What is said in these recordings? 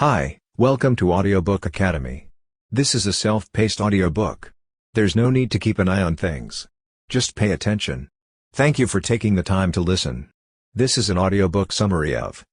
Hi, welcome to Audiobook Academy. This is a self-paced audiobook. There's no need to keep an eye on things. Just pay attention. Thank you for taking the time to listen. This is an audiobook summary of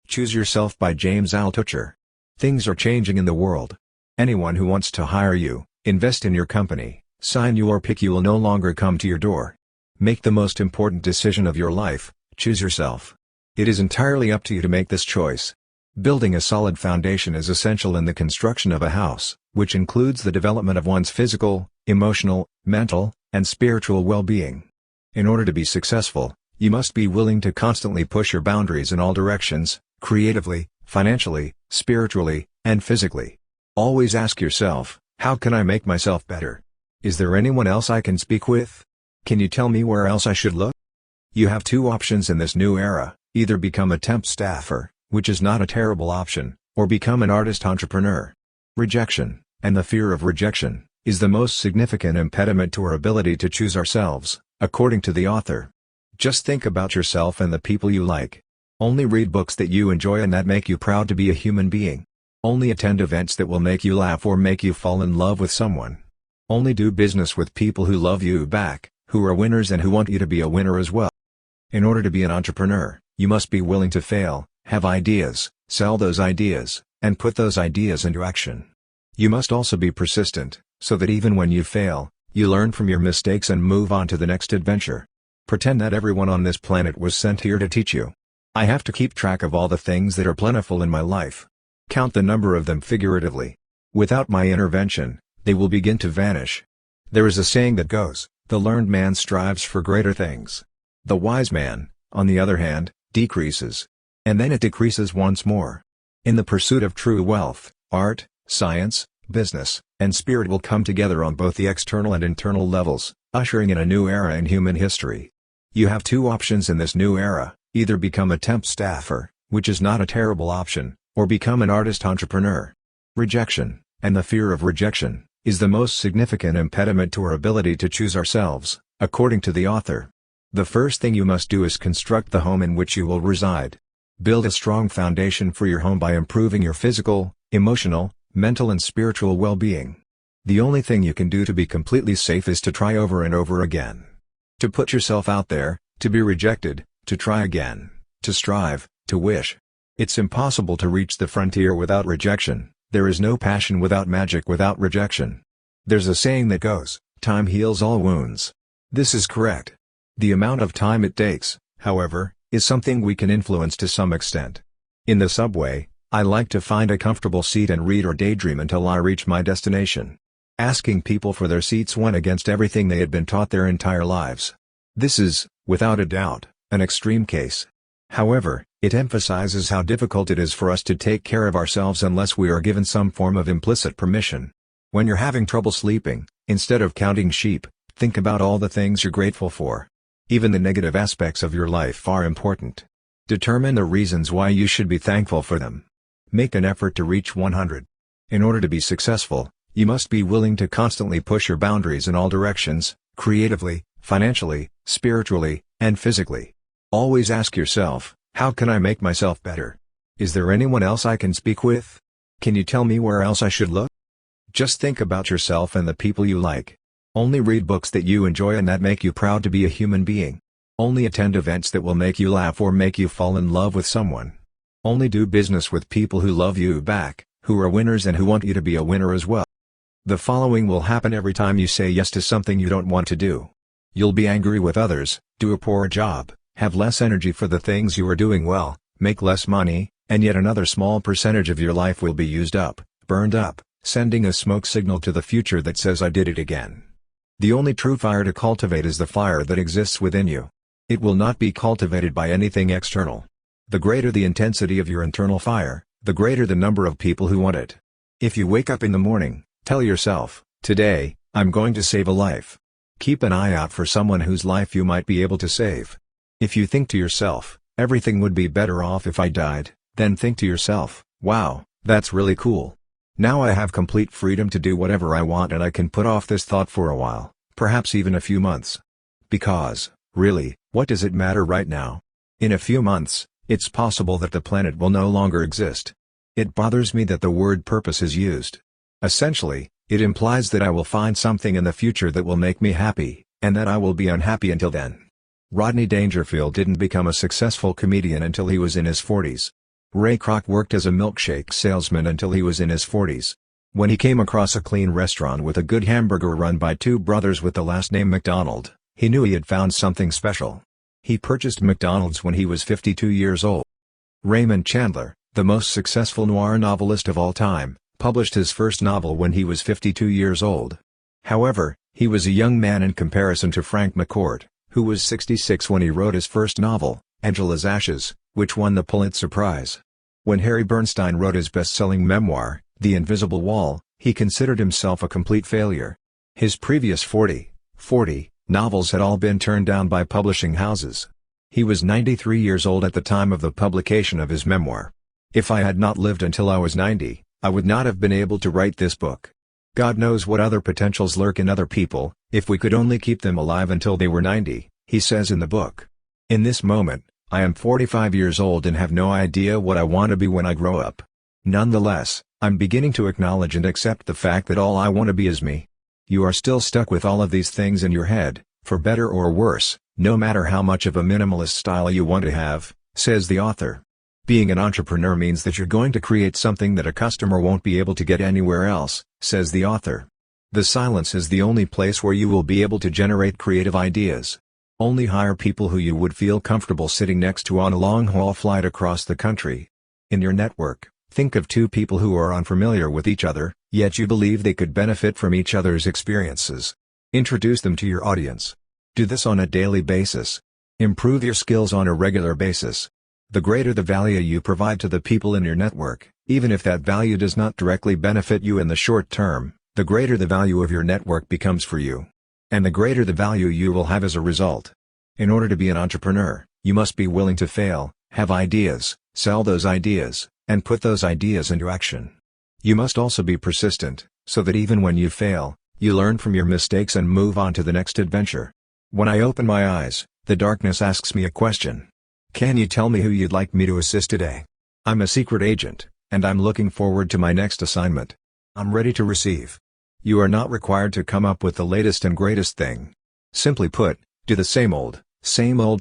Choose Yourself by James Altucher. Things are changing in the world. Anyone who wants to hire you, invest in your company, sign you or pick you will no longer come to your door. Make the most important decision of your life, choose yourself. It is entirely up to you to make this choice. Building a solid foundation is essential in the construction of a house, which includes the development of one's physical, emotional, mental, and spiritual well-being. In order to be successful, you must be willing to constantly push your boundaries in all directions, creatively, financially, spiritually, and physically. Always ask yourself, how can I make myself better? Is there anyone else I can speak with? Can you tell me where else I should look? You have two options in this new era: either become a temp staffer, which is not a terrible option, or become an artist entrepreneur. Rejection, and the fear of rejection, is the most significant impediment to our ability to choose ourselves, according to the author. Just think about yourself and the people you like. Only read books that you enjoy and that make you proud to be a human being. Only attend events that will make you laugh or make you fall in love with someone. Only do business with people who love you back, who are winners and who want you to be a winner as well. In order to be an entrepreneur, you must be willing to fail, have ideas, sell those ideas, and put those ideas into action. You must also be persistent, so that even when you fail, you learn from your mistakes and move on to the next adventure. Pretend that everyone on this planet was sent here to teach you. I have to keep track of all the things that are plentiful in my life. Count the number of them figuratively. Without my intervention, they will begin to vanish. There is a saying that goes, "The learned man strives for greater things. The wise man, on the other hand, decreases. And then it decreases once more." In the pursuit of true wealth, art, science, business, and spirit will come together on both the external and internal levels, ushering in a new era in human history. You have two options in this new era: either become a temp staffer, which is not a terrible option, or become an artist entrepreneur. Rejection, and the fear of rejection, is the most significant impediment to our ability to choose ourselves, according to the author. The first thing you must do is construct the home in which you will reside. Build a strong foundation for your home by improving your physical, emotional, mental and spiritual well-being. The only thing you can do to be completely safe is to try over and over again. To put yourself out there, to be rejected, to try again, to strive, to wish. It's impossible to reach the frontier without rejection. There is no passion without magic without rejection. There's a saying that goes, "Time heals all wounds." This is correct. The amount of time it takes, however, is something we can influence to some extent. In the subway, I like to find a comfortable seat and read or daydream until I reach my destination. Asking people for their seats went against everything they had been taught their entire lives. This is, without a doubt, an extreme case. However, it emphasizes how difficult it is for us to take care of ourselves unless we are given some form of implicit permission. When you're having trouble sleeping, instead of counting sheep, think about all the things you're grateful for. Even the negative aspects of your life are important. Determine the reasons why you should be thankful for them. Make an effort to reach 100. In order to be successful, you must be willing to constantly push your boundaries in all directions, creatively, financially, spiritually, and physically. Always ask yourself, how can I make myself better? Is there anyone else I can speak with? Can you tell me where else I should look? Just think about yourself and the people you like. Only read books that you enjoy and that make you proud to be a human being. Only attend events that will make you laugh or make you fall in love with someone. Only do business with people who love you back, who are winners and who want you to be a winner as well. The following will happen every time you say yes to something you don't want to do. You'll be angry with others, do a poor job, have less energy for the things you are doing well, make less money, and yet another small percentage of your life will be used up, burned up, sending a smoke signal to the future that says "I did it again." The only true fire to cultivate is the fire that exists within you. It will not be cultivated by anything external. The greater the intensity of your internal fire, the greater the number of people who want it. If you wake up in the morning, tell yourself, "Today, I'm going to save a life." Keep an eye out for someone whose life you might be able to save. If you think to yourself, "Everything would be better off if I died," then think to yourself, "Wow, that's really cool. Now I have complete freedom to do whatever I want and I can put off this thought for a while, perhaps even a few months. Because, really, what does it matter right now? In a few months, it's possible that the planet will no longer exist. It bothers me that the word purpose is used. Essentially, it implies that I will find something in the future that will make me happy, and that I will be unhappy until then. Rodney Dangerfield didn't become a successful comedian until he was in his 40s. Ray Kroc worked as a milkshake salesman until he was in his 40s. When he came across a clean restaurant with a good hamburger run by two brothers with the last name McDonald, he knew he had found something special. He purchased McDonald's when he was 52 years old. Raymond Chandler, the most successful noir novelist of all time, published his first novel when he was 52 years old. However, he was a young man in comparison to Frank McCourt, who was 66 when he wrote his first novel, Angela's Ashes, which won the Pulitzer Prize. When Harry Bernstein wrote his best-selling memoir, The Invisible Wall, he considered himself a complete failure. His previous 40 novels had all been turned down by publishing houses. He was 93 years old at the time of the publication of his memoir. If I had not lived until I was 90, I would not have been able to write this book. God knows what other potentials lurk in other people, if we could only keep them alive until they were 90, he says in the book. In this moment, I am 45 years old and have no idea what I want to be when I grow up. Nonetheless, I'm beginning to acknowledge and accept the fact that all I want to be is me. You are still stuck with all of these things in your head, for better or worse, no matter how much of a minimalist style you want to have, says the author. Being an entrepreneur means that you're going to create something that a customer won't be able to get anywhere else, says the author. The silence is the only place where you will be able to generate creative ideas. Only hire people who you would feel comfortable sitting next to on a long-haul flight across the country. In your network, think of two people who are unfamiliar with each other, yet you believe they could benefit from each other's experiences. Introduce them to your audience. Do this on a daily basis. Improve your skills on a regular basis. The greater the value you provide to the people in your network, even if that value does not directly benefit you in the short term, the greater the value of your network becomes for you. And the greater the value you will have as a result. In order to be an entrepreneur, you must be willing to fail, have ideas, sell those ideas, and put those ideas into action. You must also be persistent, so that even when you fail, you learn from your mistakes and move on to the next adventure. When I open my eyes, the darkness asks me a question. Can you tell me who you'd like me to assist today? I'm a secret agent, and I'm looking forward to my next assignment. I'm ready to receive. You are not required to come up with the latest and greatest thing. Simply put, do the same old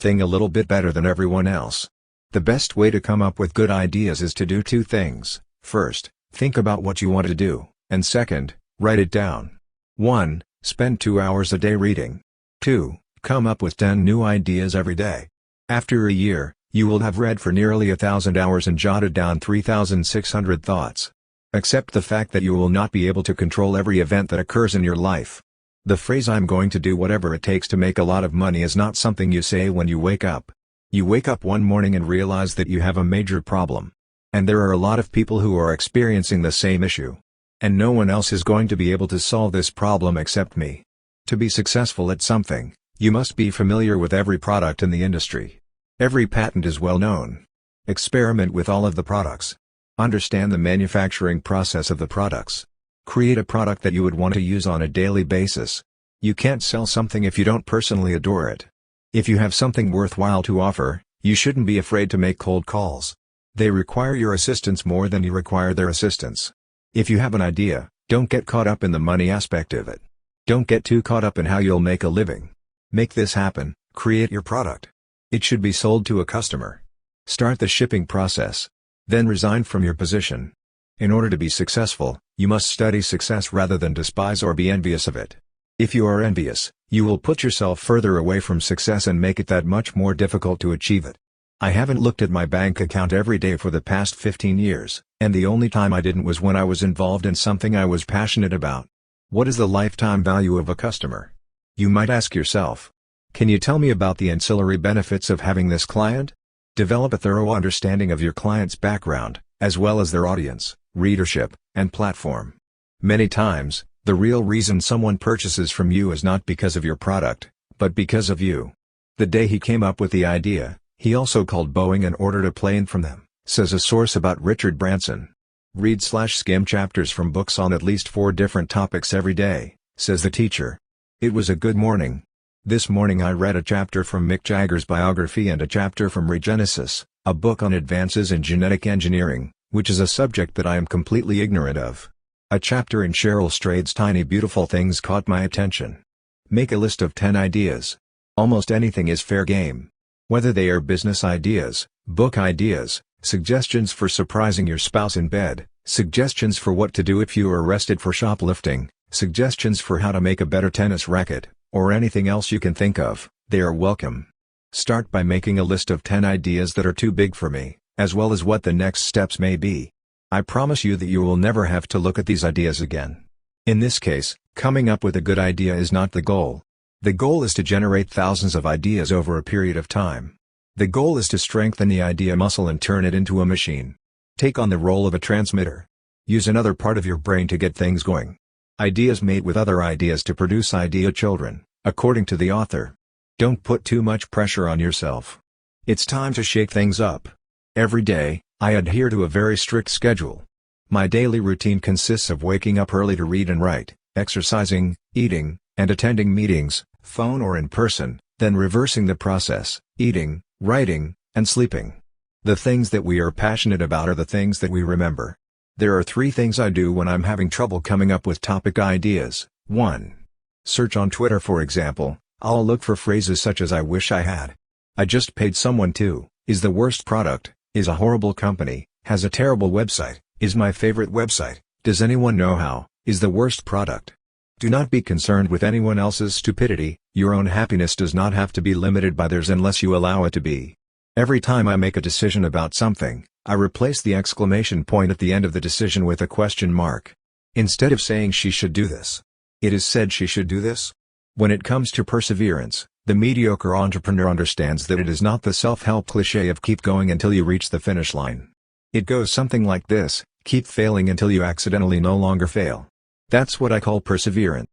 thing a little bit better than everyone else. The best way to come up with good ideas is to do two things. First, think about what you want to do, and second, write it down. 1. Spend 2 hours a day reading. 2. Come up with 10 new ideas every day. After a year, you will have read for nearly 1,000 hours and jotted down 3,600 thoughts. Accept the fact that you will not be able to control every event that occurs in your life. The phrase "I'm going to do whatever it takes to make a lot of money" is not something you say when you wake up. You wake up one morning and realize that you have a major problem. And there are a lot of people who are experiencing the same issue. And no one else is going to be able to solve this problem except me. To be successful at something, you must be familiar with every product in the industry. Every patent is well known. Experiment with all of the products. Understand the manufacturing process of the products. Create a product that you would want to use on a daily basis. You can't sell something if you don't personally adore it. If you have something worthwhile to offer, you shouldn't be afraid to make cold calls. They require your assistance more than you require their assistance. If you have an idea, don't get caught up in the money aspect of it. Don't get too caught up in how you'll make a living. Make this happen, create your product. It should be sold to a customer. Start the shipping process. Then resign from your position. In order to be successful, you must study success rather than despise or be envious of it. If you are envious, you will put yourself further away from success and make it that much more difficult to achieve it. I haven't looked at my bank account every day for the past 15 years, and the only time I didn't was when I was involved in something I was passionate about. What is the lifetime value of a customer? You might ask yourself. Can you tell me about the ancillary benefits of having this client? Develop a thorough understanding of your client's background, as well as their audience, readership, and platform. Many times, the real reason someone purchases from you is not because of your product, but because of you. The day he came up with the idea, he also called Boeing and ordered a plane from them, says a source about Richard Branson. Read/skim chapters from books on at least 4 different topics every day, says the teacher. It was a good morning. This morning I read a chapter from Mick Jagger's biography and a chapter from Regenesis, a book on advances in genetic engineering, which is a subject that I am completely ignorant of. A chapter in Cheryl Strayed's Tiny Beautiful Things caught my attention. Make a list of 10 ideas. Almost anything is fair game. Whether they are business ideas, book ideas, suggestions for surprising your spouse in bed, suggestions for what to do if you are arrested for shoplifting, suggestions for how to make a better tennis racket, or anything else you can think of, they are welcome. Start by making a list of 10 ideas that are too big for me, as well as what the next steps may be. I promise you that you will never have to look at these ideas again. In this case, coming up with a good idea is not the goal. The goal is to generate thousands of ideas over a period of time. The goal is to strengthen the idea muscle and turn it into a machine. Take on the role of a transmitter. Use another part of your brain to get things going. Ideas mate with other ideas to produce idea children, according to the author. Don't put too much pressure on yourself. It's time to shake things up. Every day, I adhere to a very strict schedule. My daily routine consists of waking up early to read and write, exercising, eating, and attending meetings, phone or in person, then reversing the process, eating, writing, and sleeping. The things that we are passionate about are the things that we remember. There are 3 things I do when I'm having trouble coming up with topic ideas. 1. Search on Twitter, for example. I'll look for phrases such as "I wish I had," "I just paid someone to," "is the worst product," "is a horrible company," "has a terrible website," "is my favorite website," "does anyone know how," "is the worst product." Do not be concerned with anyone else's stupidity. Your own happiness does not have to be limited by theirs unless you allow it to be. Every time I make a decision about something, I replace the exclamation point at the end of the decision with a question mark. Instead of saying "she should do this," it is said "she should do this." When it comes to perseverance, the mediocre entrepreneur understands that it is not the self-help cliché of keep going until you reach the finish line. It goes something like this: keep failing until you accidentally no longer fail. That's what I call perseverance.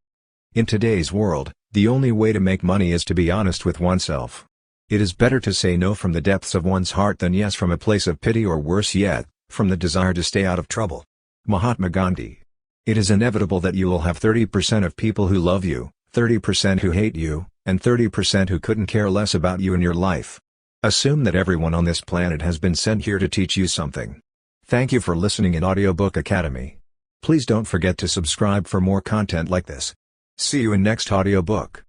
In today's world, the only way to make money is to be honest with oneself. It is better to say no from the depths of one's heart than yes from a place of pity, or worse yet, from the desire to stay out of trouble. Mahatma Gandhi. It is inevitable that you will have 30% of people who love you, 30% who hate you, and 30% who couldn't care less about you in your life. Assume that everyone on this planet has been sent here to teach you something. Thank you for listening in Audiobook Academy. Please don't forget to subscribe for more content like this. See you in next audiobook.